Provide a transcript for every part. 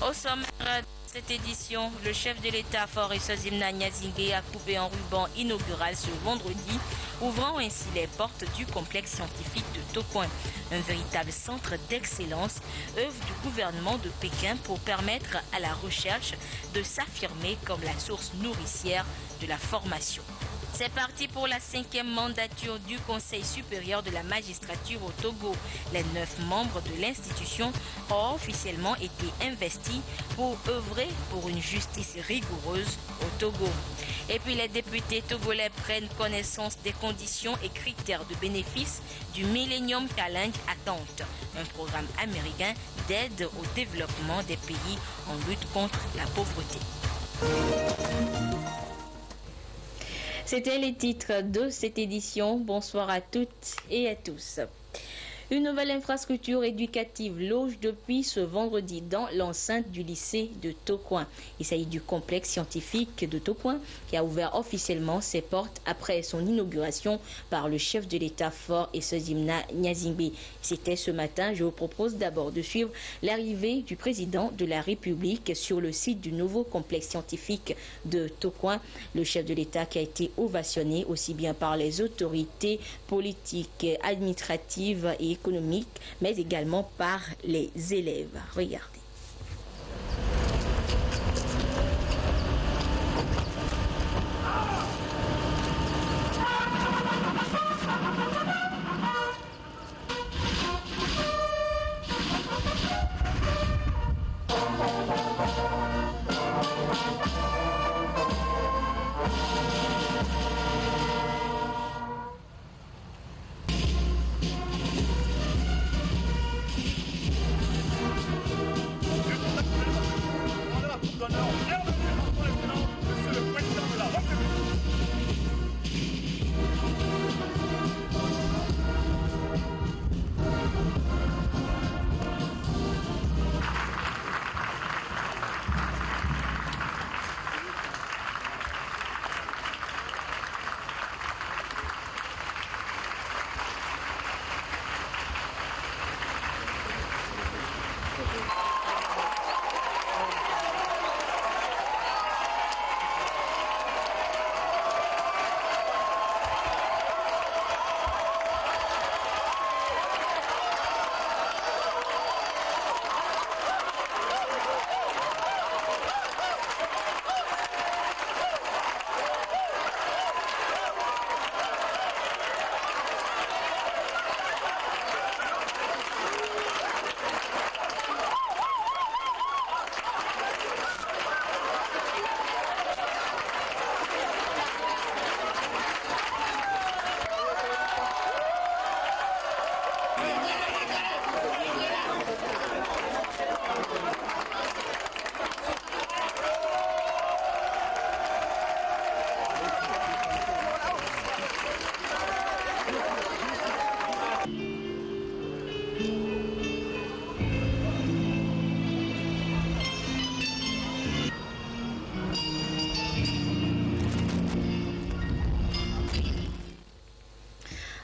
Au sommaire de cette édition, le chef de l'État Faure Eswazimna Nyasingbé a coupé un ruban inaugural ce vendredi, ouvrant ainsi les portes du complexe scientifique de Tokoin, un véritable centre d'excellence, œuvre du gouvernement de Pékin pour permettre à la recherche de s'affirmer comme la source nourricière de la formation. C'est parti pour la 5e mandature du Conseil supérieur de la magistrature au Togo. Les 9 membres de l'institution ont officiellement été investis pour œuvrer pour une justice rigoureuse au Togo. Et puis les députés togolais prennent connaissance des conditions et critères de bénéfice du Millennium Challenge Attente, un programme américain d'aide au développement des pays en lutte contre la pauvreté. C'était les titres de cette édition. Bonsoir à toutes et à tous. Une nouvelle infrastructure éducative loge depuis ce vendredi dans l'enceinte du lycée de Tokoin. Il s'agit du complexe scientifique de Tokoin qui a ouvert officiellement ses portes après son inauguration par le chef de l'État Faure Eswazimna Nyasingbé. C'était ce matin. Je vous propose d'abord de suivre l'arrivée du président de la République sur le site du nouveau complexe scientifique de Tokoin. Le chef de l'État qui a été ovationné aussi bien par les autorités politiques, administratives et économique, mais également par les élèves. Regardez.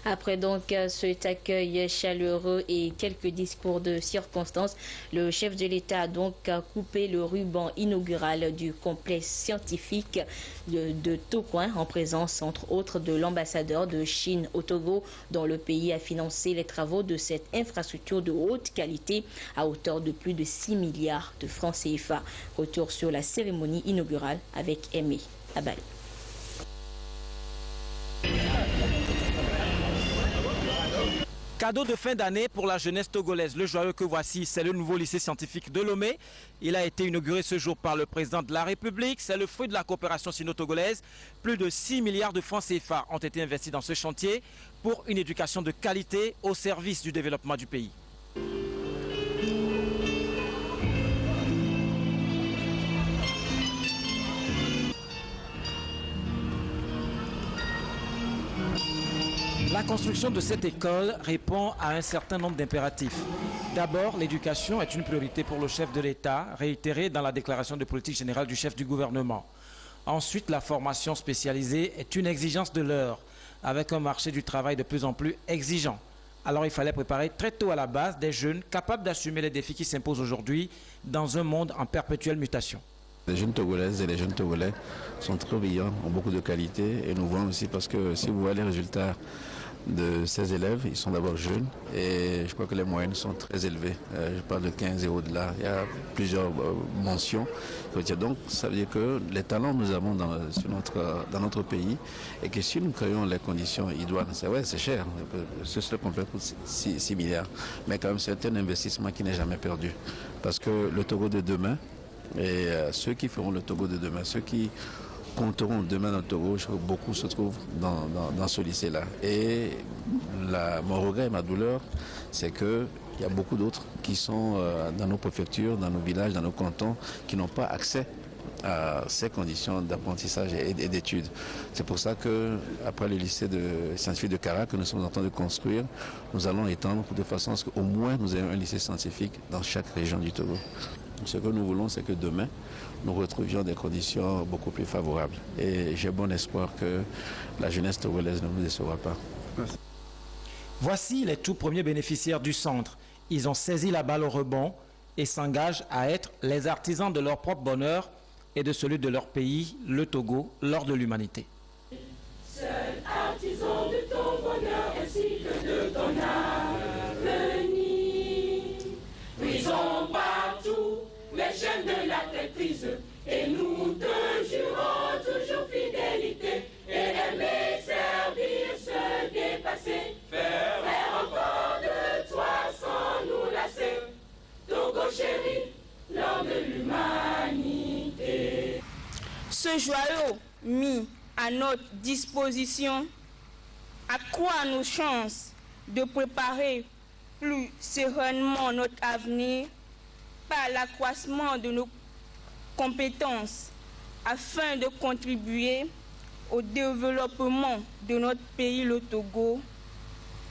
Après donc cet accueil chaleureux et quelques discours de circonstance, le chef de l'État a donc coupé le ruban inaugural du complexe scientifique de Tokoin en présence entre autres de l'ambassadeur de Chine au Togo, dont le pays a financé les travaux de cette infrastructure de haute qualité à hauteur de plus de 6 milliards de francs CFA. Retour sur la cérémonie inaugurale avec Aimé Abali. Cadeau de fin d'année pour la jeunesse togolaise. Le joyeux que voici, c'est le nouveau lycée scientifique de Lomé. Il a été inauguré ce jour par le président de la République. C'est le fruit de la coopération sino-togolaise. Plus de 6 milliards de francs CFA ont été investis dans ce chantier pour une éducation de qualité au service du développement du pays. La construction de cette école répond à un certain nombre d'impératifs. D'abord, l'éducation est une priorité pour le chef de l'État, réitérée dans la déclaration de politique générale du chef du gouvernement. Ensuite, la formation spécialisée est une exigence de l'heure, avec un marché du travail de plus en plus exigeant. Alors il fallait préparer très tôt à la base des jeunes capables d'assumer les défis qui s'imposent aujourd'hui dans un monde en perpétuelle mutation. Les jeunes Togolaises et les jeunes Togolais sont très brillants, ont beaucoup de qualités et nous voyons aussi parce que si vous voyez les résultats de ces élèves, ils sont d'abord jeunes et je crois que les moyennes sont très élevées. Je parle de 15 et au-delà. Il y a plusieurs mentions. Donc ça veut dire que les talents nous avons dans notre pays et que si nous créons les conditions idoines, c'est cher, c'est qu'on fait coûte 6 milliards, mais quand même c'est un investissement qui n'est jamais perdu. Parce que le Togo de demain et ceux qui feront le Togo de demain, ceux qui compteront demain dans le Togo, je crois que beaucoup se trouvent dans ce lycée-là. Et mon regret et ma douleur, c'est qu'il y a beaucoup d'autres qui sont dans nos préfectures, dans nos villages, dans nos cantons, qui n'ont pas accès à ces conditions d'apprentissage et d'études. C'est pour ça qu'après le lycée scientifique de Kara que nous sommes en train de construire, nous allons étendre de façon à ce qu'au moins nous ayons un lycée scientifique dans chaque région du Togo. Ce que nous voulons, c'est que demain, nous retrouvions des conditions beaucoup plus favorables. Et j'ai bon espoir que la jeunesse togolaise ne nous décevra pas. Merci. Voici les tout premiers bénéficiaires du centre. Ils ont saisi la balle au rebond et s'engagent à être les artisans de leur propre bonheur et de celui de leur pays, le Togo, lors de l'humanité. Seul artisan de ton bonheur ainsi que de ton avenir. Brisons partout les chaînes de la traîtrise et nous te jurons toujours fidélité et aimer, servir, se dépasser, faire encore de toi sans nous lasser. Togo chéri, lors de l'humanité. Ce joyau mis à notre disposition accroît nos chances de préparer plus sereinement notre avenir par l'accroissement de nos compétences afin de contribuer au développement de notre pays, le Togo,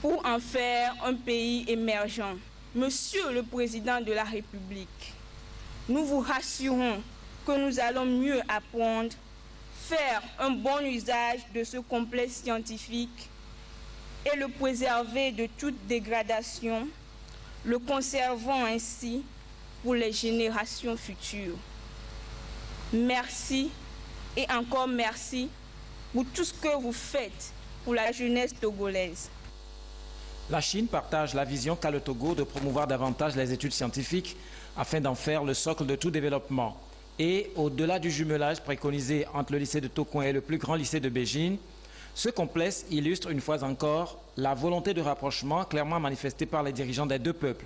pour en faire un pays émergent. Monsieur le Président de la République, nous vous rassurons que nous allons mieux apprendre, faire un bon usage de ce complexe scientifique et le préserver de toute dégradation, le conservant ainsi pour les générations futures. Merci et encore merci pour tout ce que vous faites pour la jeunesse togolaise. La Chine partage la vision qu'a le Togo de promouvoir davantage les études scientifiques afin d'en faire le socle de tout développement. Et au-delà du jumelage préconisé entre le lycée de Tokoin et le plus grand lycée de Beijing, ce complexe illustre une fois encore la volonté de rapprochement clairement manifestée par les dirigeants des deux peuples.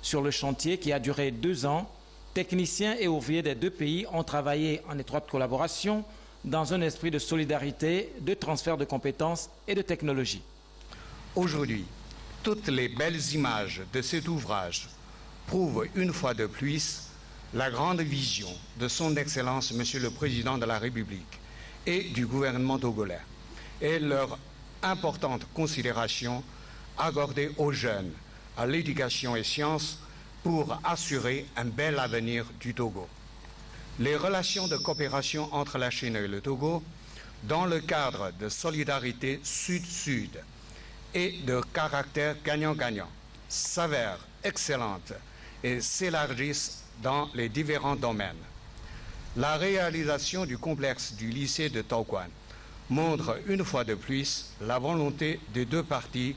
Sur le chantier qui a duré 2 ans, techniciens et ouvriers des deux pays ont travaillé en étroite collaboration dans un esprit de solidarité, de transfert de compétences et de technologie. Aujourd'hui, toutes les belles images de cet ouvrage prouvent une fois de plus la grande vision de son Excellence, Monsieur le Président de la République et du gouvernement togolais et leur importante considération accordée aux jeunes, à l'éducation et sciences pour assurer un bel avenir du Togo. Les relations de coopération entre la Chine et le Togo, dans le cadre de solidarité sud-sud et de caractère gagnant-gagnant, s'avèrent excellentes et s'élargissent dans les différents domaines. La réalisation du complexe du lycée de Tokoan montre une fois de plus la volonté des deux parties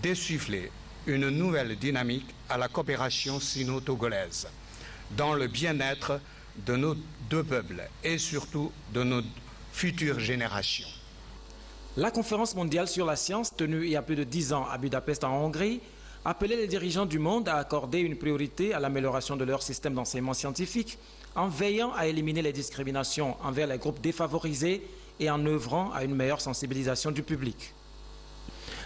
d'insuffler une nouvelle dynamique à la coopération sino-togolaise dans le bien-être de nos deux peuples et surtout de nos futures générations. La conférence mondiale sur la science tenue il y a plus de 10 ans à Budapest en Hongrie appelait les dirigeants du monde à accorder une priorité à l'amélioration de leur système d'enseignement scientifique en veillant à éliminer les discriminations envers les groupes défavorisés et en œuvrant à une meilleure sensibilisation du public.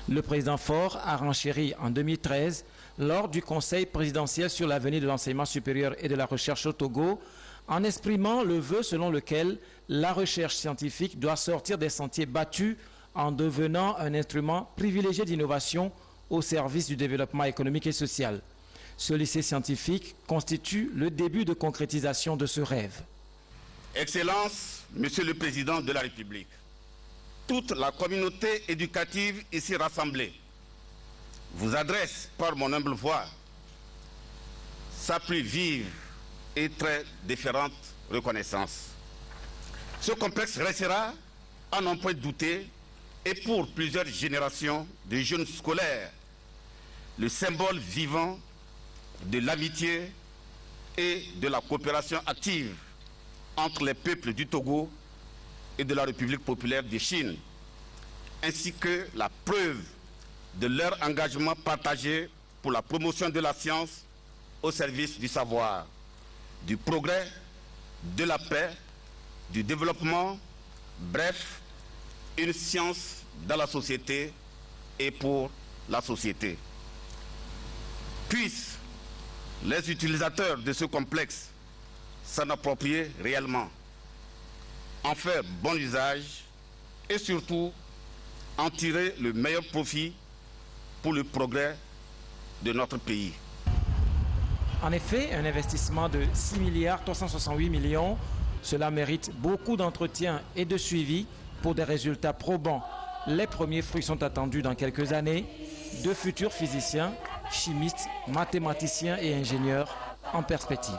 Le président Faure a renchéri en 2013 lors du Conseil présidentiel sur l'avenir de l'enseignement supérieur et de la recherche au Togo en exprimant le vœu selon lequel la recherche scientifique doit sortir des sentiers battus en devenant un instrument privilégié d'innovation au service du développement économique et social. Ce lycée scientifique constitue le début de concrétisation de ce rêve. Excellence, Monsieur le Président de la République, toute la communauté éducative ici rassemblée, vous adresse par mon humble voix sa plus vive et très différente reconnaissance. Ce complexe restera, à n'en point douter, et pour plusieurs générations de jeunes scolaires, le symbole vivant de l'amitié et de la coopération active entre les peuples du Togo et de la République populaire de Chine, ainsi que la preuve de leur engagement partagé pour la promotion de la science au service du savoir, du progrès, de la paix, du développement, bref, une science dans la société et pour la société. Puissent les utilisateurs de ce complexe s'en approprier réellement, en faire bon usage et surtout en tirer le meilleur profit pour le progrès de notre pays. En effet, un investissement de 6 368 millions, cela mérite beaucoup d'entretien et de suivi pour des résultats probants. Les premiers fruits sont attendus dans quelques années. De futurs physiciens, chimistes, mathématiciens et ingénieurs en perspective.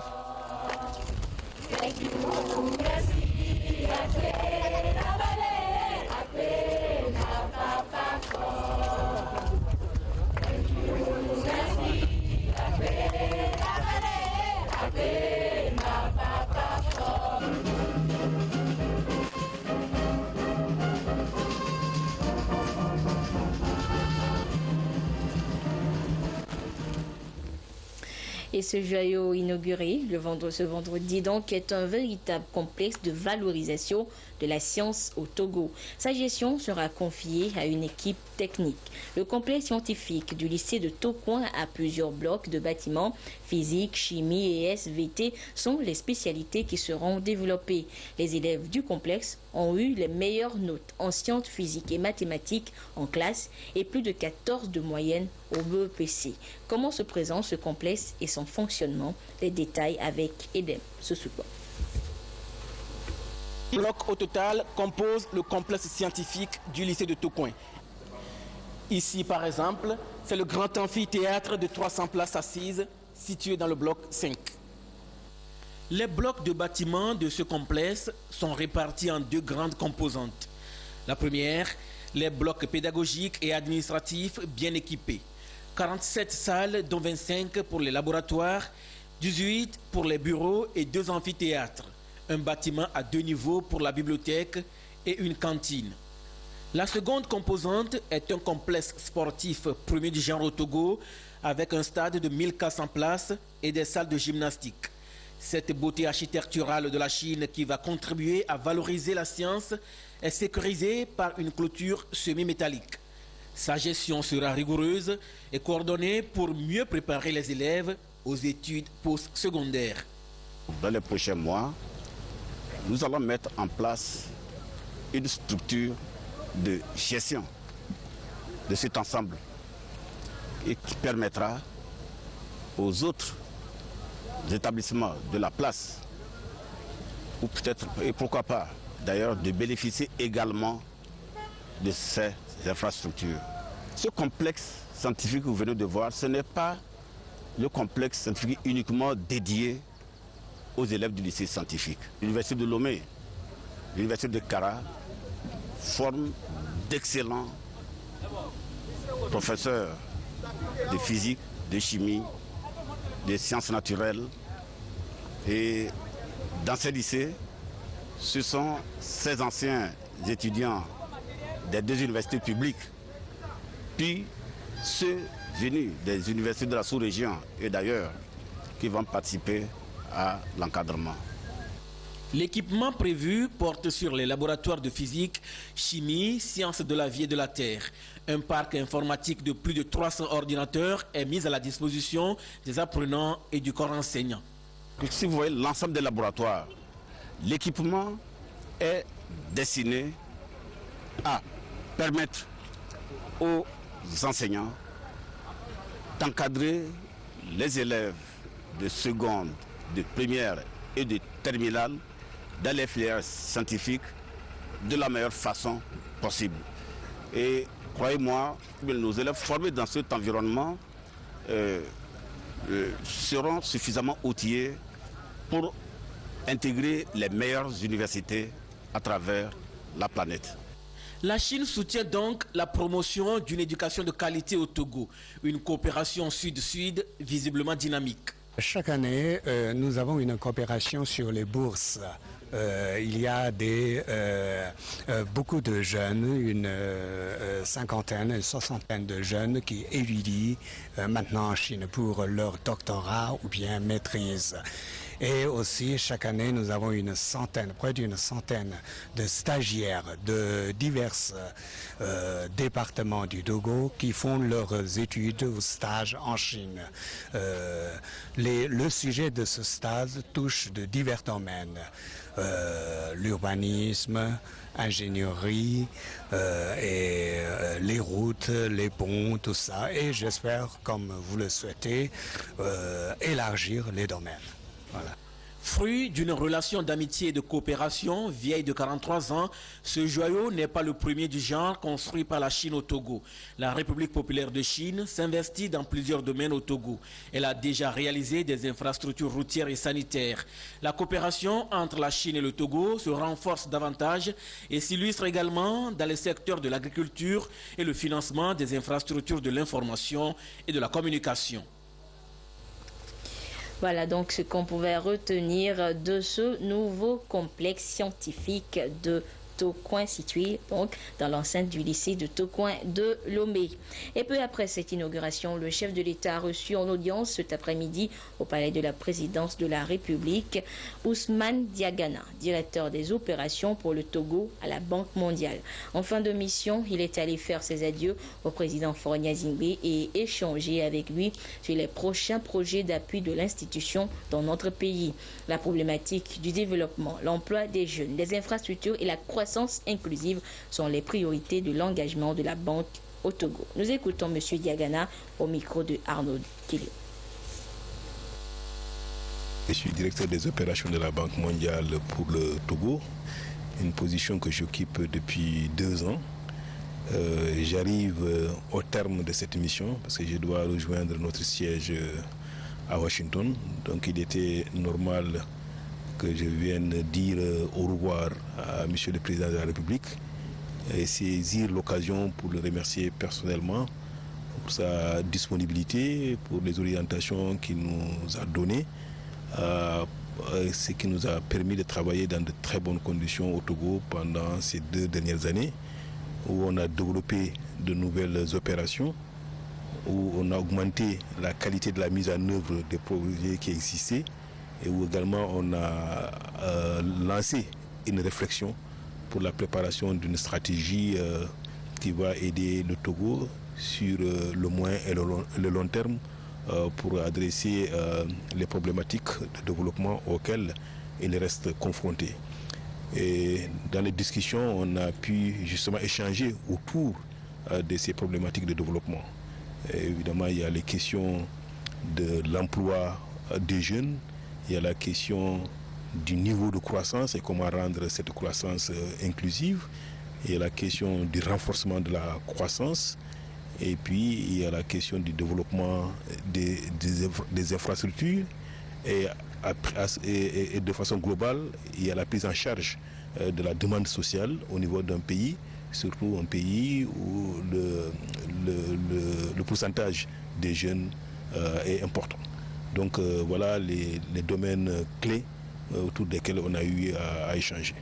Et ce joyau inauguré ce vendredi donc est un véritable complexe de valorisation de la science au Togo. Sa gestion sera confiée à une équipe technique. Le complexe scientifique du lycée de Tokoin a plusieurs blocs de bâtiments. Physique, chimie et SVT sont les spécialités qui seront développées. Les élèves du complexe ont eu les meilleures notes en sciences physiques et mathématiques en classe et plus de 14 de moyenne au BEPC. Comment se présente ce complexe et son fonctionnement? Les détails avec Edem Sousouba. Blocs au total composent le complexe scientifique du lycée de Tokoin. Ici, par exemple, c'est le grand amphithéâtre de 300 places assises situé dans le bloc 5. Les blocs de bâtiments de ce complexe sont répartis en deux grandes composantes. La première, les blocs pédagogiques et administratifs bien équipés. 47 salles, dont 25 pour les laboratoires, 18 pour les bureaux et 2 amphithéâtres. Un bâtiment à 2 niveaux pour la bibliothèque et une cantine. La seconde composante est un complexe sportif premier du genre au Togo avec un stade de 1400 places et des salles de gymnastique. Cette beauté architecturale de la Chine qui va contribuer à valoriser la science est sécurisée par une clôture semi-métallique. Sa gestion sera rigoureuse et coordonnée pour mieux préparer les élèves aux études postsecondaires. Dans les prochains mois, nous allons mettre en place une structure de gestion de cet ensemble et qui permettra aux autres établissements de la place, ou peut-être, et pourquoi pas d'ailleurs, de bénéficier également de ces infrastructures. Ce complexe scientifique que vous venez de voir, ce n'est pas le complexe scientifique uniquement dédié aux élèves du lycée scientifique. L'université de Lomé, l'université de Kara forment d'excellents professeurs de physique, de chimie, de sciences naturelles. Et dans ces lycées, ce sont ces anciens étudiants des 2 universités publiques, puis ceux venus des universités de la sous-région et d'ailleurs qui vont participer à l'encadrement. L'équipement prévu porte sur les laboratoires de physique, chimie, sciences de la vie et de la terre. Un parc informatique de plus de 300 ordinateurs est mis à la disposition des apprenants et du corps enseignant. Si vous voyez l'ensemble des laboratoires, l'équipement est destiné à permettre aux enseignants d'encadrer les élèves de seconde, de première et de terminale dans les filières scientifiques de la meilleure façon possible. Et croyez-moi, nos élèves formés dans cet environnement seront suffisamment outillés pour intégrer les meilleures universités à travers la planète. La Chine soutient donc la promotion d'une éducation de qualité au Togo, une coopération sud-sud visiblement dynamique. Chaque année, nous avons une coopération sur les bourses. Il y a beaucoup de jeunes, une cinquantaine, une soixantaine de jeunes qui étudient maintenant en Chine pour leur doctorat ou bien maîtrise. Et aussi, chaque année, nous avons près d'une centaine de stagiaires de divers départements du Togo qui font leurs études ou stages en Chine. Le sujet de ce stage touche de divers domaines. L'urbanisme, ingénierie, et les routes, les ponts, tout ça. Et j'espère, comme vous le souhaitez, élargir les domaines. Voilà. Fruit d'une relation d'amitié et de coopération vieille de 43 ans, ce joyau n'est pas le premier du genre construit par la Chine au Togo. La République populaire de Chine s'investit dans plusieurs domaines au Togo. Elle a déjà réalisé des infrastructures routières et sanitaires. La coopération entre la Chine et le Togo se renforce davantage et s'illustre également dans les secteurs de l'agriculture et le financement des infrastructures de l'information et de la communication. Voilà donc ce qu'on pouvait retenir de ce nouveau complexe scientifique de Tocoin, situé donc dans l'enceinte du lycée de Tocoin de Lomé. Et peu après cette inauguration, le chef de l'État a reçu en audience cet après-midi au palais de la présidence de la République Ousmane Diagana, directeur des opérations pour le Togo à la Banque mondiale. En fin de mission, il est allé faire ses adieux au président Faure Gnassingbé et échanger avec lui sur les prochains projets d'appui de l'institution dans notre pays. La problématique du développement, l'emploi des jeunes, les infrastructures et la croissance inclusive sont les priorités de l'engagement de la Banque au Togo. Nous écoutons M. Diagana au micro de Arnaud Kilio. Je suis directeur des opérations de la Banque mondiale pour le Togo, une position que j'occupe depuis 2 ans. J'arrive au terme de cette mission parce que je dois rejoindre notre siège à Washington. Donc il était normal que je vienne dire au revoir à M. le Président de la République et saisir l'occasion pour le remercier personnellement pour sa disponibilité, pour les orientations qu'il nous a données, ce qui nous a permis de travailler dans de très bonnes conditions au Togo pendant ces 2 dernières années, où on a développé de nouvelles opérations, où on a augmenté la qualité de la mise en œuvre des projets qui existaient, et où également on a lancé une réflexion pour la préparation d'une stratégie qui va aider le Togo sur le moyen et le long terme pour adresser les problématiques de développement auxquelles il reste confronté. Et dans les discussions, on a pu justement échanger autour de ces problématiques de développement. Et évidemment, il y a les questions de l'emploi des jeunes, il y a la question du niveau de croissance et comment rendre cette croissance inclusive. Il y a la question du renforcement de la croissance. Et puis, il y a la question du développement des infrastructures. Et de façon globale, il y a la prise en charge de la demande sociale au niveau d'un pays, surtout un pays où le pourcentage des jeunes est important. Donc voilà les domaines clés autour desquels on a eu à échanger.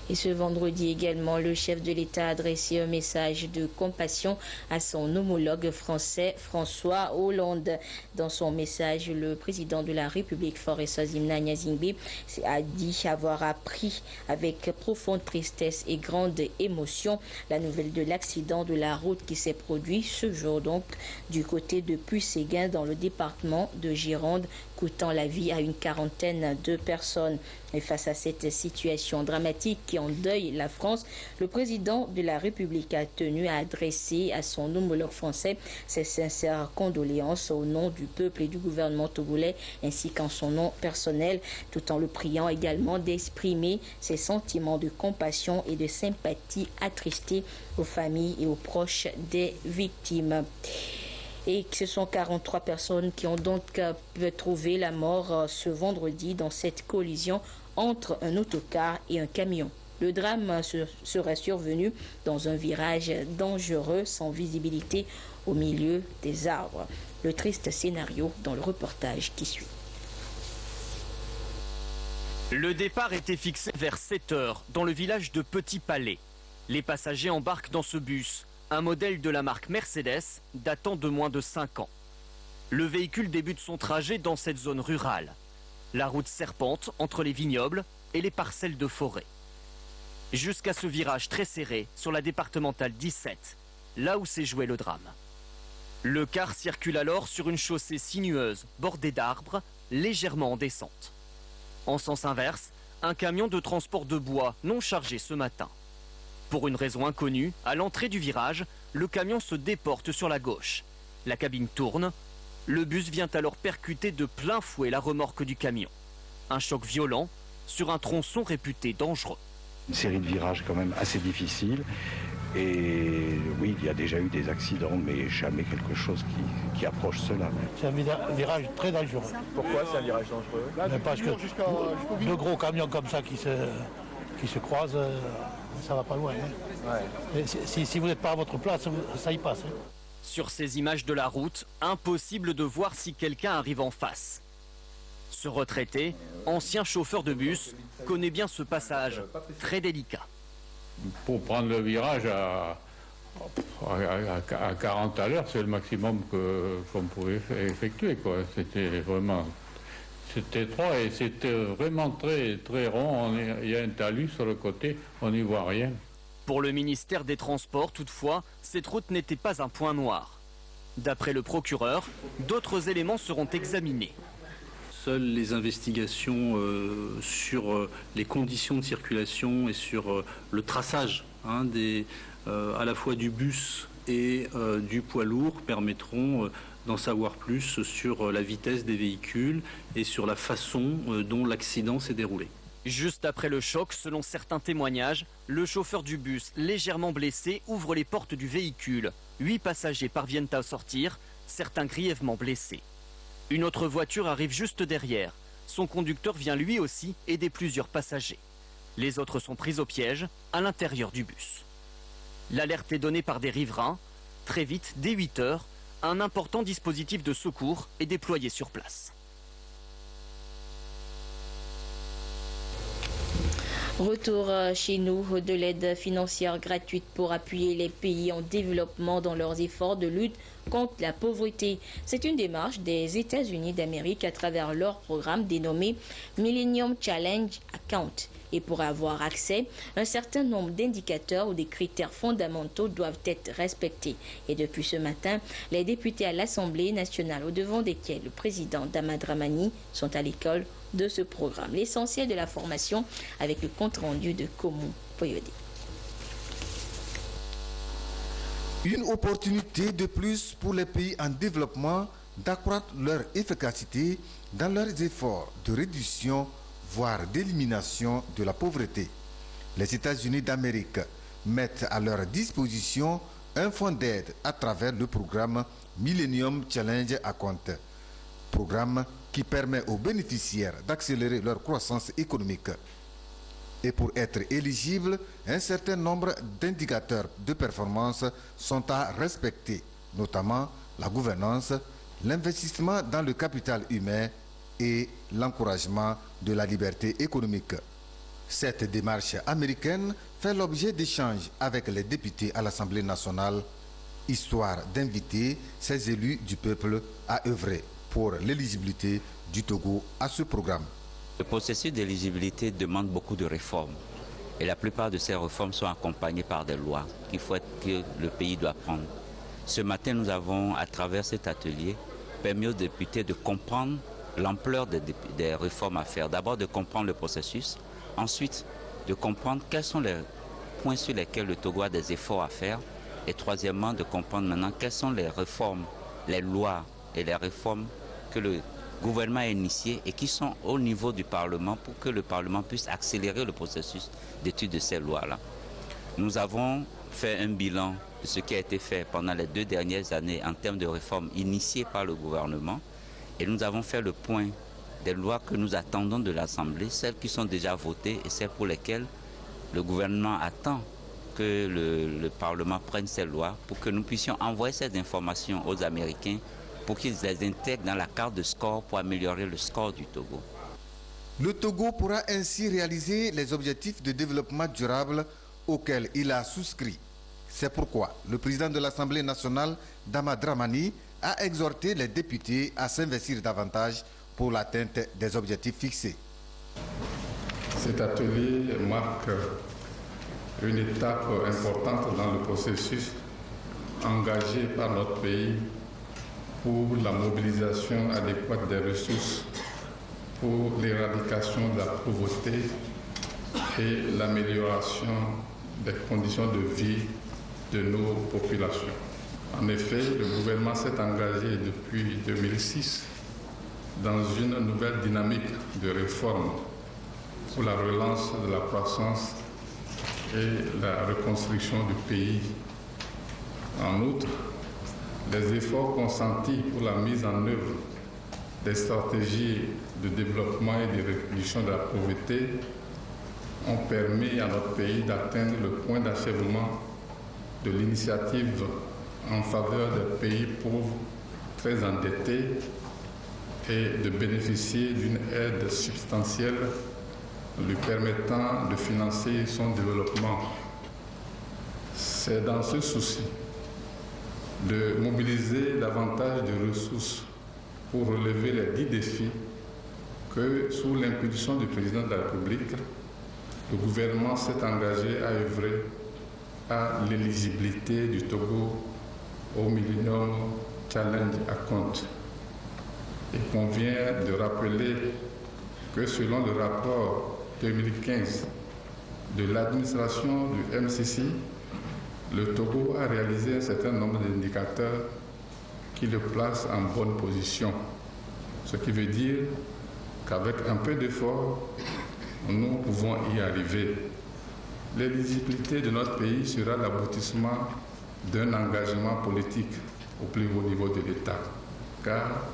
Et ce vendredi également, le chef de l'État a adressé un message de compassion à son homologue français François Hollande. Dans son message, le président de la République, Faure Gnassingbé, a dit avoir appris avec profonde tristesse et grande émotion la nouvelle de l'accident de la route qui s'est produit ce jour donc du côté de Puy-Séguin dans le département de Gironde coûtant la vie à une quarantaine de personnes. Et face à cette situation dramatique qui endeuille la France, le président de la République a tenu à adresser à son homologue français ses sincères condoléances au nom du peuple et du gouvernement togolais ainsi qu'en son nom personnel, tout en le priant également d'exprimer ses sentiments de compassion et de sympathie attristés aux familles et aux proches des victimes. Et ce sont 43 personnes qui ont donc trouvé la mort ce vendredi dans cette collision entre un autocar et un camion. Le drame serait survenu dans un virage dangereux sans visibilité au milieu des arbres. Le triste scénario dans le reportage qui suit. Le départ était fixé vers 7 h dans le village de Petit Palais. Les passagers embarquent dans ce bus, un modèle de la marque Mercedes datant de moins de 5 ans. Le véhicule débute son trajet dans cette zone rurale. La route serpente entre les vignobles et les parcelles de forêt. Jusqu'à ce virage très serré sur la départementale 17, là où s'est joué le drame. Le car circule alors sur une chaussée sinueuse, bordée d'arbres, légèrement en descente. En sens inverse, un camion de transport de bois non chargé ce matin. Pour une raison inconnue, à l'entrée du virage, le camion se déporte sur la gauche. La cabine tourne. Le bus vient alors percuter de plein fouet la remorque du camion. Un choc violent sur un tronçon réputé dangereux. Une série de virages quand même assez difficiles. Et oui, il y a déjà eu des accidents, mais jamais quelque chose qui approche cela. C'est un virage très dangereux. Pourquoi c'est un virage dangereux? Parce que de gros camions comme ça qui se croisent, ça va pas loin. Hein. Ouais. Si vous n'êtes pas à votre place, ça y passe. Hein. Sur ces images de la route, impossible de voir si quelqu'un arrive en face. Ce retraité, ancien chauffeur de bus, connaît bien ce passage, très délicat. Pour prendre le virage à 40 à l'heure, c'est le maximum qu'on pouvait effectuer. C'était étroit et c'était vraiment très, très rond. Il y a un talus sur le côté, on n'y voit rien. Pour le ministère des Transports, toutefois, cette route n'était pas un point noir. D'après le procureur, d'autres éléments seront examinés. Seules les investigations sur les conditions de circulation et sur le traçage à la fois du bus et du poids lourd permettront d'en savoir plus sur la vitesse des véhicules et sur la façon dont l'accident s'est déroulé. Juste après le choc, selon certains témoignages, le chauffeur du bus, légèrement blessé, ouvre les portes du véhicule. 8 passagers parviennent à sortir, certains grièvement blessés. Une autre voiture arrive juste derrière. Son conducteur vient lui aussi aider plusieurs passagers. Les autres sont pris au piège à l'intérieur du bus. L'alerte est donnée par des riverains. Très vite, dès 8 h, un important dispositif de secours est déployé sur place. Retour chez nous de l'aide financière gratuite pour appuyer les pays en développement dans leurs efforts de lutte contre la pauvreté. C'est une démarche des États-Unis d'Amérique à travers leur programme dénommé Millennium Challenge Account. Et pour avoir accès, un certain nombre d'indicateurs ou des critères fondamentaux doivent être respectés. Et depuis ce matin, les députés à l'Assemblée nationale, au devant desquels le président Dama Dramani, sont à l'école de ce programme. L'essentiel de la formation avec le compte-rendu de Komu Poyode. Une opportunité de plus pour les pays en développement d'accroître leur efficacité dans leurs efforts de réduction, voire d'élimination de la pauvreté. Les États-Unis d'Amérique mettent à leur disposition un fonds d'aide à travers le programme Millennium Challenge Account, programme qui permet aux bénéficiaires d'accélérer leur croissance économique. Et pour être éligible, un certain nombre d'indicateurs de performance sont à respecter, notamment la gouvernance, l'investissement dans le capital humain et l'encouragement de la liberté économique. Cette démarche américaine fait l'objet d'échanges avec les députés à l'Assemblée nationale, histoire d'inviter ces élus du peuple à œuvrer pour l'éligibilité du Togo à ce programme. Le processus d'éligibilité demande beaucoup de réformes et la plupart de ces réformes sont accompagnées par des lois que le pays doit prendre. Ce matin, nous avons, à travers cet atelier, permis aux députés de comprendre l'ampleur des réformes à faire. D'abord de comprendre le processus, ensuite de comprendre quels sont les points sur lesquels le Togo a des efforts à faire, et troisièmement de comprendre maintenant quelles sont les réformes, les lois et les réformes que le gouvernement a initiées et qui sont au niveau du Parlement pour que le Parlement puisse accélérer le processus d'étude de ces lois-là. Nous avons fait un bilan de ce qui a été fait pendant les 2 dernières années en termes de réformes initiées par le gouvernement et nous avons fait le point des lois que nous attendons de l'Assemblée, celles qui sont déjà votées et celles pour lesquelles le gouvernement attend que le Parlement prenne ces lois pour que nous puissions envoyer ces informations aux Américains pour qu'ils les intègrent dans la carte de score pour améliorer le score du Togo. Le Togo pourra ainsi réaliser les objectifs de développement durable auxquels il a souscrit. C'est pourquoi le président de l'Assemblée nationale, Dama Dramani, a exhorté les députés à s'investir davantage pour l'atteinte des objectifs fixés. Cet atelier marque une étape importante dans le processus engagé par notre pays pour la mobilisation adéquate des ressources, pour l'éradication de la pauvreté et l'amélioration des conditions de vie de nos populations. En effet, le gouvernement s'est engagé depuis 2006 dans une nouvelle dynamique de réforme pour la relance de la croissance et la reconstruction du pays. En outre, les efforts consentis pour la mise en œuvre des stratégies de développement et de réduction de la pauvreté ont permis à notre pays d'atteindre le point d'achèvement de l'initiative en faveur des pays pauvres très endettés et de bénéficier d'une aide substantielle lui permettant de financer son développement. C'est dans ce souci de mobiliser davantage de ressources pour relever les 10 défis que, sous l'impulsion du président de la République, le gouvernement s'est engagé à œuvrer à l'éligibilité du Togo au Millennium Challenge Account. Il convient de rappeler que selon le rapport 2015 de l'administration du MCC, le Togo a réalisé un certain nombre d'indicateurs qui le placent en bonne position. Ce qui veut dire qu'avec un peu d'effort, nous pouvons y arriver. L'éligibilité de notre pays sera l'aboutissement d'un engagement politique au plus haut niveau de l'État, car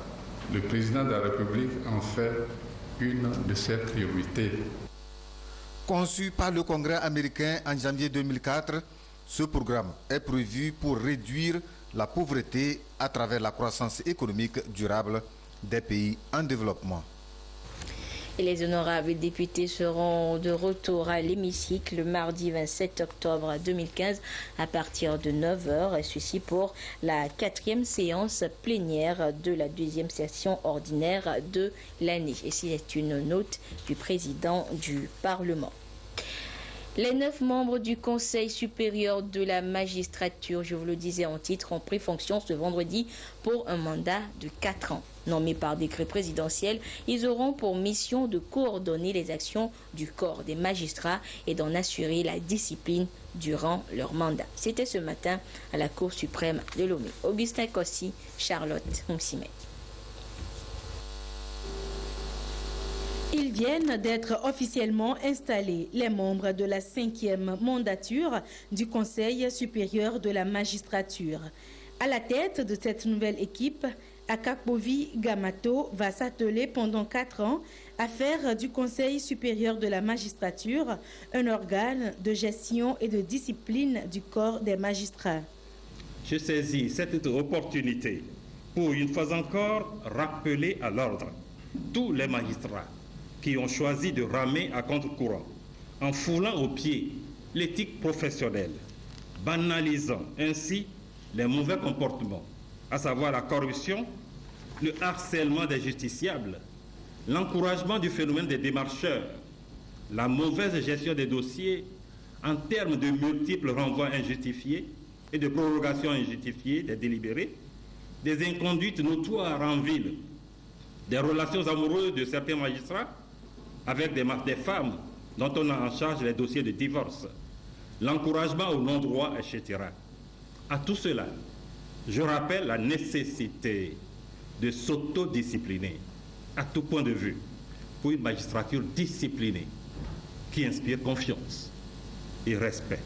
le président de la République en fait une de ses priorités. Conçu par le Congrès américain en janvier 2004, ce programme est prévu pour réduire la pauvreté à travers la croissance économique durable des pays en développement. Et les honorables députés seront de retour à l'hémicycle le mardi 27 octobre 2015 à partir de 9h, et ceci pour la 4e séance plénière de la 2e session ordinaire de l'année. Et c'est une note du président du Parlement. Les 9 membres du Conseil supérieur de la magistrature, je vous le disais en titre, ont pris fonction ce vendredi pour un mandat de 4 ans. Nommés par décret présidentiel, ils auront pour mission de coordonner les actions du corps des magistrats et d'en assurer la discipline durant leur mandat. C'était ce matin à la Cour suprême de Lomé. Augustin Kossi, Charlotte Moussimet. Ils viennent d'être officiellement installés, les membres de la 5e mandature du Conseil supérieur de la magistrature. À la tête de cette nouvelle équipe, Akapovi Gamato va s'atteler pendant 4 ans à faire du Conseil supérieur de la magistrature un organe de gestion et de discipline du corps des magistrats. Je saisis cette opportunité pour une fois encore rappeler à l'ordre tous les magistrats qui ont choisi de ramer à contre-courant, en foulant aux pieds l'éthique professionnelle, banalisant ainsi les mauvais comportements, à savoir la corruption, le harcèlement des justiciables, l'encouragement du phénomène des démarcheurs, la mauvaise gestion des dossiers en termes de multiples renvois injustifiés et de prorogations injustifiées des délibérés, des inconduites notoires en ville, des relations amoureuses de certains magistrats avec des femmes dont on a en charge les dossiers de divorce, l'encouragement au non-droit, etc. À tout cela, je rappelle la nécessité de s'autodiscipliner à tout point de vue pour une magistrature disciplinée qui inspire confiance et respect.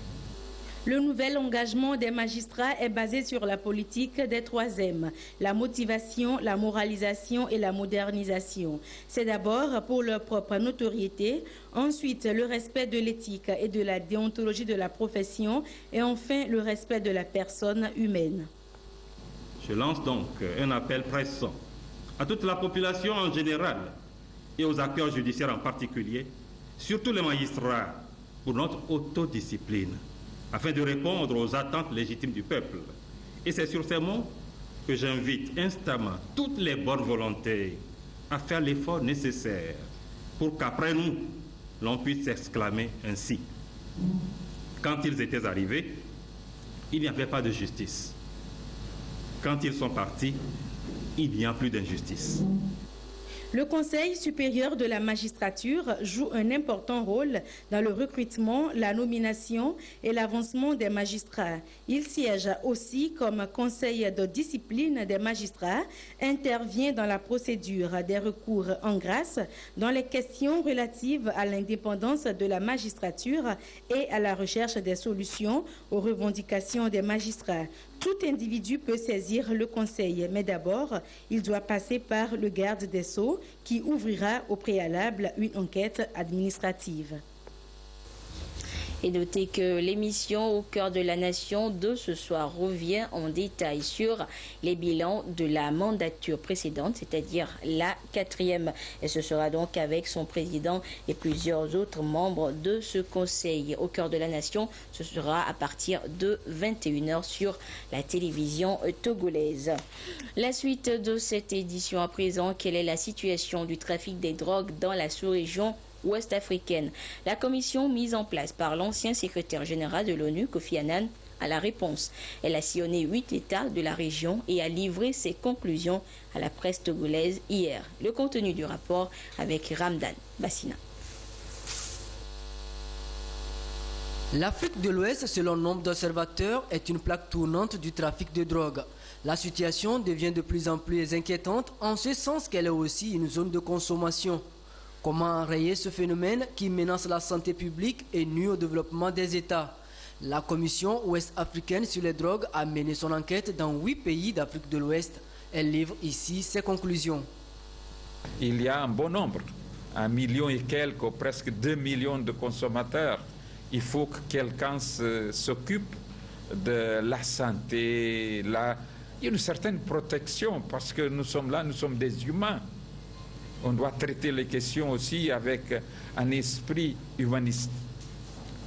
Le nouvel engagement des magistrats est basé sur la politique des 3 M, la motivation, la moralisation et la modernisation. C'est d'abord pour leur propre notoriété, ensuite le respect de l'éthique et de la déontologie de la profession et enfin le respect de la personne humaine. Je lance donc un appel pressant à toute la population en général et aux acteurs judiciaires en particulier, surtout les magistrats, pour notre autodiscipline, afin de répondre aux attentes légitimes du peuple. Et c'est sur ces mots que j'invite instamment toutes les bonnes volontés à faire l'effort nécessaire pour qu'après nous, l'on puisse s'exclamer ainsi. Quand ils étaient arrivés, il n'y avait pas de justice. Quand ils sont partis, il n'y a plus d'injustice. Le Conseil supérieur de la magistrature joue un important rôle dans le recrutement, la nomination et l'avancement des magistrats. Il siège aussi comme conseil de discipline des magistrats, intervient dans la procédure des recours en grâce, dans les questions relatives à l'indépendance de la magistrature et à la recherche des solutions aux revendications des magistrats. Tout individu peut saisir le conseil, mais d'abord, il doit passer par le garde des Sceaux qui ouvrira au préalable une enquête administrative. Et notez que l'émission Au cœur de la nation de ce soir revient en détail sur les bilans de la mandature précédente, c'est-à-dire la 4e. Et ce sera donc avec son président et plusieurs autres membres de ce conseil. Au cœur de la nation, ce sera à partir de 21h sur la télévision togolaise. La suite de cette édition à présent, quelle est la situation du trafic des drogues dans la sous-région ouest africaine? La commission mise en place par l'ancien secrétaire général de l'ONU, Kofi Annan, a la réponse. Elle a sillonné 8 États de la région et a livré ses conclusions à la presse togolaise hier. Le contenu du rapport avec Ramdan Bassina. L'Afrique de l'Ouest, selon nombre d'observateurs, est une plaque tournante du trafic de drogue. La situation devient de plus en plus inquiétante en ce sens qu'elle est aussi une zone de consommation. Comment enrayer ce phénomène qui menace la santé publique et nuit au développement des États? La Commission ouest-africaine sur les drogues a mené son enquête dans 8 pays d'Afrique de l'Ouest. Elle livre ici ses conclusions. Il y a un bon nombre, 1 million et quelques, presque 2 millions de consommateurs. Il faut que quelqu'un s'occupe de la santé, une certaine protection, parce que nous sommes là, nous sommes des humains. On doit traiter les questions aussi avec un esprit humaniste.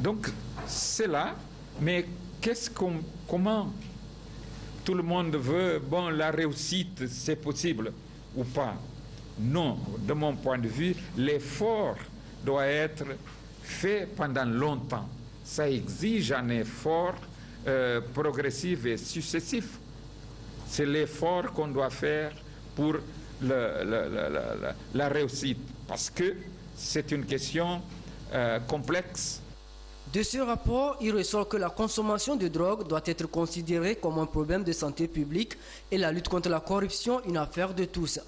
Donc, c'est là, mais comment tout le monde veut, bon, la réussite, c'est possible ou pas? Non, de mon point de vue, l'effort doit être fait pendant longtemps. Ça exige un effort progressif et successif. C'est l'effort qu'on doit faire pour la réussite, parce que c'est une question complexe. De ce rapport, il ressort que la consommation de drogue doit être considérée comme un problème de santé publique et la lutte contre la corruption une affaire de tous.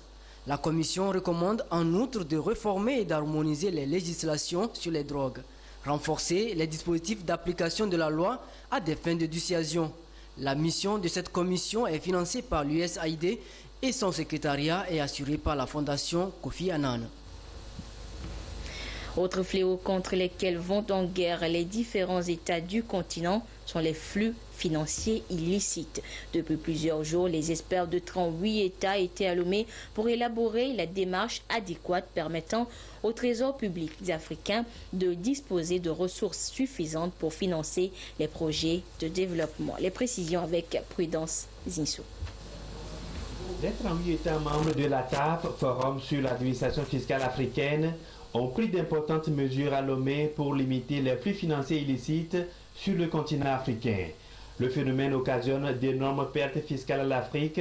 La Commission recommande en outre de réformer et d'harmoniser les législations sur les drogues, renforcer les dispositifs d'application de la loi à des fins de dissuasion. La mission de cette commission est financée par l'USAID et son secrétariat est assuré par la fondation Kofi Annan. Autres fléaux contre lesquels vont en guerre les différents États du continent sont les flux financiers illicites. Depuis plusieurs jours, les experts de 38 États étaient à Lomé pour élaborer la démarche adéquate permettant au Trésor public africain de disposer de ressources suffisantes pour financer les projets de développement. Les précisions avec Prudence Zinsou. Les 38 États membres de la TAF, Forum sur l'administration fiscale africaine, ont pris d'importantes mesures à Lomé pour limiter les flux financiers illicites sur le continent africain. Le phénomène occasionne d'énormes pertes fiscales à l'Afrique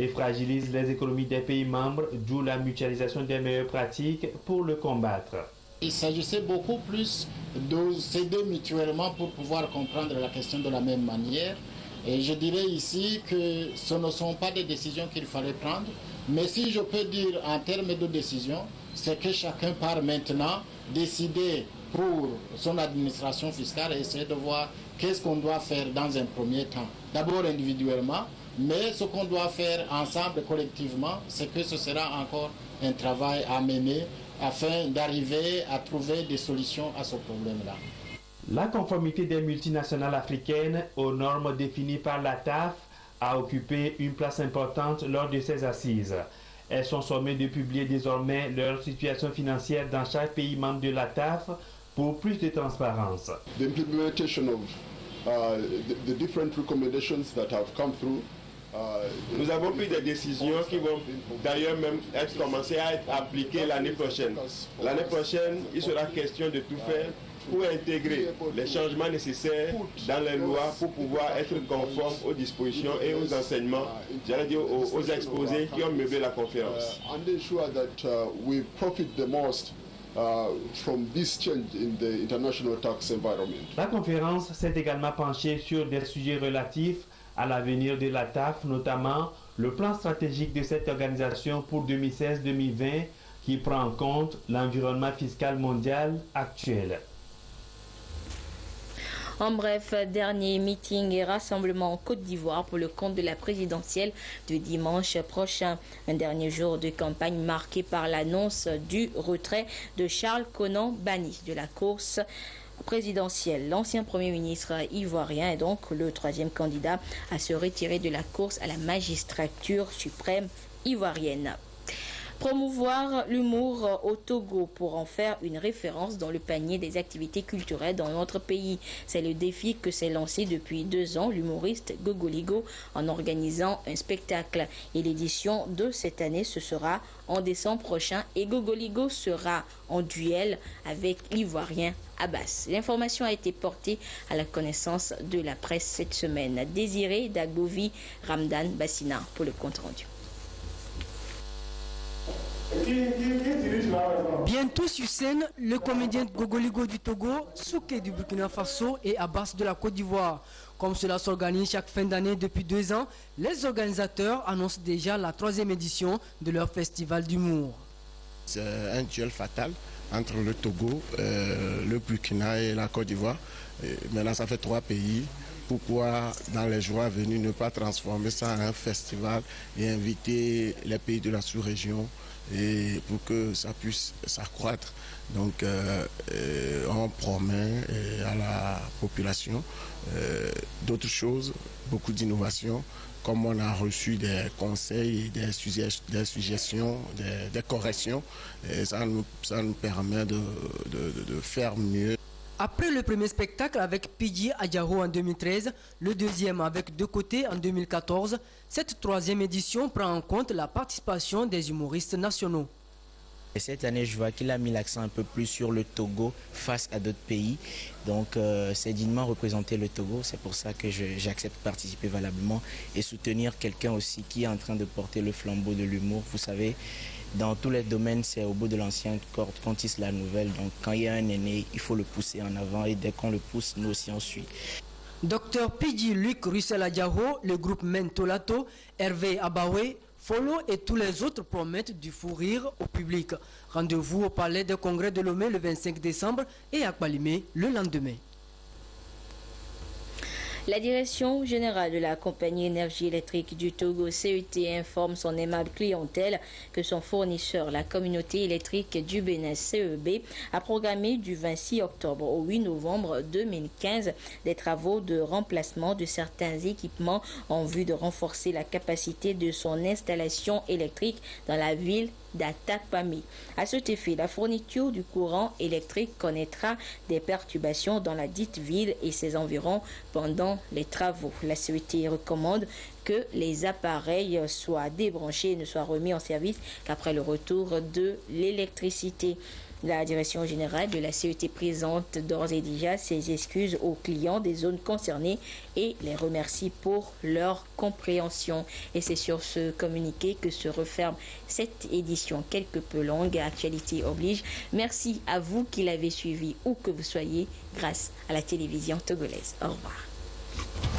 et fragilise les économies des pays membres, d'où la mutualisation des meilleures pratiques pour le combattre. Il s'agissait beaucoup plus de s'aider mutuellement pour pouvoir comprendre la question de la même manière. Et je dirais ici que ce ne sont pas des décisions qu'il fallait prendre, mais si je peux dire en termes de décision, c'est que chacun part maintenant décider pour son administration fiscale et essayer de voir qu'est-ce qu'on doit faire dans un premier temps. D'abord individuellement, mais ce qu'on doit faire ensemble, collectivement, c'est que ce sera encore un travail à mener afin d'arriver à trouver des solutions à ce problème-là. La conformité des multinationales africaines aux normes définies par la TAF a occupé une place importante lors de ces assises. Elles sont sommées de publier désormais leur situation financière dans chaque pays membre de la TAF pour plus de transparence. The implementation of the different recommendations that have come through. Nous avons pris des décisions qui vont d'ailleurs même être commencées à être appliquées l'année prochaine. L'année prochaine, il sera question de tout faire pour intégrer les changements nécessaires dans les lois pour pouvoir être conforme aux dispositions et aux enseignements, j'allais dire aux exposés qui ont meublé la conférence. And ensure that we profit the most from this change in the international tax environment. La conférence s'est également penchée sur des sujets relatifs à l'avenir de la TAF, notamment le plan stratégique de cette organisation pour 2016-2020 qui prend en compte l'environnement fiscal mondial actuel. En bref, dernier meeting et rassemblement en Côte d'Ivoire pour le compte de la présidentielle de dimanche prochain. Un dernier jour de campagne marqué par l'annonce du retrait de Charles Konan Banny de la course présidentielle. L'ancien Premier ministre ivoirien est donc le troisième candidat à se retirer de la course à la magistrature suprême ivoirienne. Promouvoir l'humour au Togo pour en faire une référence dans le panier des activités culturelles dans notre pays. C'est le défi que s'est lancé depuis 2 ans l'humoriste Gogoligo en organisant un spectacle. Et l'édition de cette année, ce sera en décembre prochain et Gogoligo sera en duel avec l'Ivoirien Abbas. L'information a été portée à la connaissance de la presse cette semaine. Désiré Dagovi Ramdan Bassina pour le compte rendu. Bientôt sur scène, le comédien Gogoligo du Togo, Souké du Burkina Faso et Abbas de la Côte d'Ivoire. Comme cela s'organise chaque fin d'année depuis 2 ans, les organisateurs annoncent déjà la 3e édition de leur festival d'humour. C'est un duel fatal entre le Togo, le Burkina et la Côte d'Ivoire. Maintenant, ça fait 3 pays. Pourquoi, dans les jours à venir, ne pas transformer ça en un festival et inviter les pays de la sous-région et pour que ça puisse s'accroître. Donc, on promet à la population d'autres choses, beaucoup d'innovations, comme on a reçu des conseils, des suggestions, des corrections, et ça nous permet de faire mieux. Après le premier spectacle avec Pidji Adjaro en 2013, le deuxième avec Deux Côtés en 2014, cette 3e édition prend en compte la participation des humoristes nationaux. Et cette année, je vois qu'il a mis l'accent un peu plus sur le Togo face à d'autres pays. Donc, c'est dignement représenter le Togo. C'est pour ça que j'accepte de participer valablement et soutenir quelqu'un aussi qui est en train de porter le flambeau de l'humour. Vous savez, dans tous les domaines, c'est au bout de l'ancienne corde qu'on tisse la nouvelle. Donc, quand il y a un aîné, il faut le pousser en avant. Et dès qu'on le pousse, nous aussi, on suit. Docteur Pidji Luc Russell Adjaro, le groupe Mentolato, Hervé Abawe, Follow et tous les autres promettent du fou rire au public. Rendez-vous au Palais des Congrès de Lomé le 25 décembre et à Kbalimé le lendemain. La direction générale de la compagnie énergie électrique du Togo, CET, informe son aimable clientèle que son fournisseur, la communauté électrique du Bénin, CEB, a programmé du 26 octobre au 8 novembre 2015 des travaux de remplacement de certains équipements en vue de renforcer la capacité de son installation électrique dans la ville d'Atakpami. À cet effet, la fourniture du courant électrique connaîtra des perturbations dans la dite ville et ses environs pendant les travaux. La CET recommande que les appareils soient débranchés et ne soient remis en service qu'après le retour de l'électricité. La direction générale de la CET présente d'ores et déjà ses excuses aux clients des zones concernées et les remercie pour leur compréhension. Et c'est sur ce communiqué que se referme cette édition quelque peu longue. Actualité oblige. Merci à vous qui l'avez suivi où que vous soyez grâce à la télévision togolaise. Au revoir.